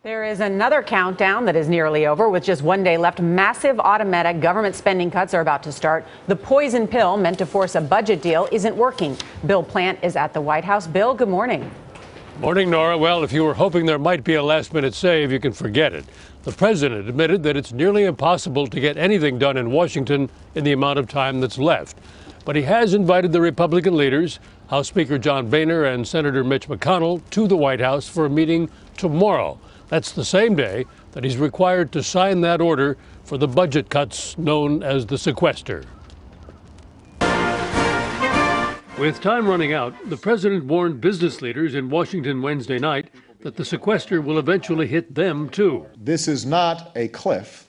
There is another countdown that is nearly over. With just one day left, massive automatic government spending cuts are about to start. The poison pill meant to force a budget deal isn't working. Bill Plante is at the White House. Bill, good morning. Morning, Nora. Well, if you were hoping there might be a last-minute save, you can forget it. The president admitted that it's nearly impossible to get anything done in Washington in the amount of time that's left. But he has invited the Republican leaders, House Speaker John Boehner and Senator Mitch McConnell, to the White House for a meeting tomorrow. That's the same day that he's required to sign that order for the budget cuts known as the Sequester. With time running out, the president warned business leaders in Washington Wednesday night that the Sequester will eventually hit them, too. This is not a cliff,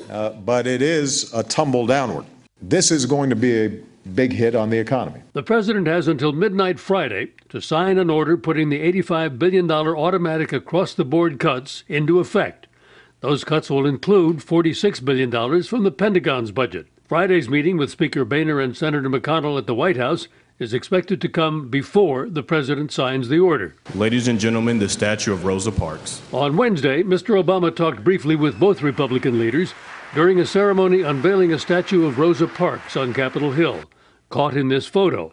but it is a tumble downward. This is going to be a big hit on the economy. The president has until midnight Friday to sign an order putting the $85 billion automatic across-the-board cuts into effect. Those cuts will include $46 billion from the Pentagon's budget. Friday's meeting with Speaker Boehner and Senator McConnell at the White House is expected to come before the president signs the order. Ladies and gentlemen, the statue of Rosa Parks. On Wednesday, Mr. Obama talked briefly with both Republican leaders during a ceremony unveiling a statue of Rosa Parks on Capitol Hill, caught in this photo.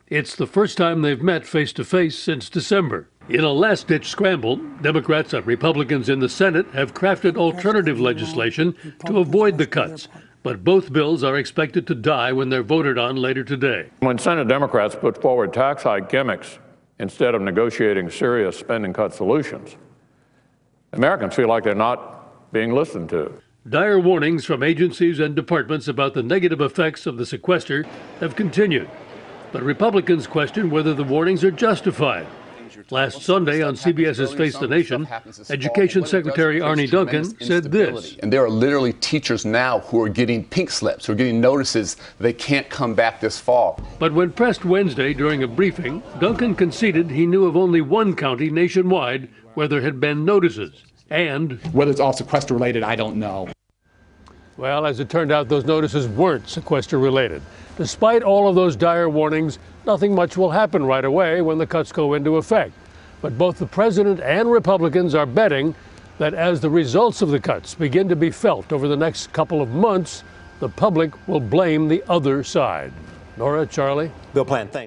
It's the first time they've met face-to-face since December. In a last-ditch scramble, Democrats and Republicans in the Senate have crafted alternative legislation to avoid the cuts. But both bills are expected to die when they're voted on later today. When Senate Democrats put forward tax hike gimmicks instead of negotiating serious spending cut solutions, Americans feel like they're not being listened to. Dire warnings from agencies and departments about the negative effects of the sequester have continued. But Republicans question whether the warnings are justified. Last Sunday on CBS's Face the Nation, Education Secretary Arne Duncan said this. And there are literally teachers now who are getting pink slips, who are getting notices they can't come back this fall. But when pressed Wednesday during a briefing, Duncan conceded he knew of only one county nationwide where there had been notices. And whether it's all sequester related, I don't know. Well, as it turned out, those notices weren't sequester related. Despite all of those dire warnings, nothing much will happen right away when the cuts go into effect. But both the president and Republicans are betting that as the results of the cuts begin to be felt over the next couple of months, the public will blame the other side. Nora, Charlie? Bill Plante, thanks.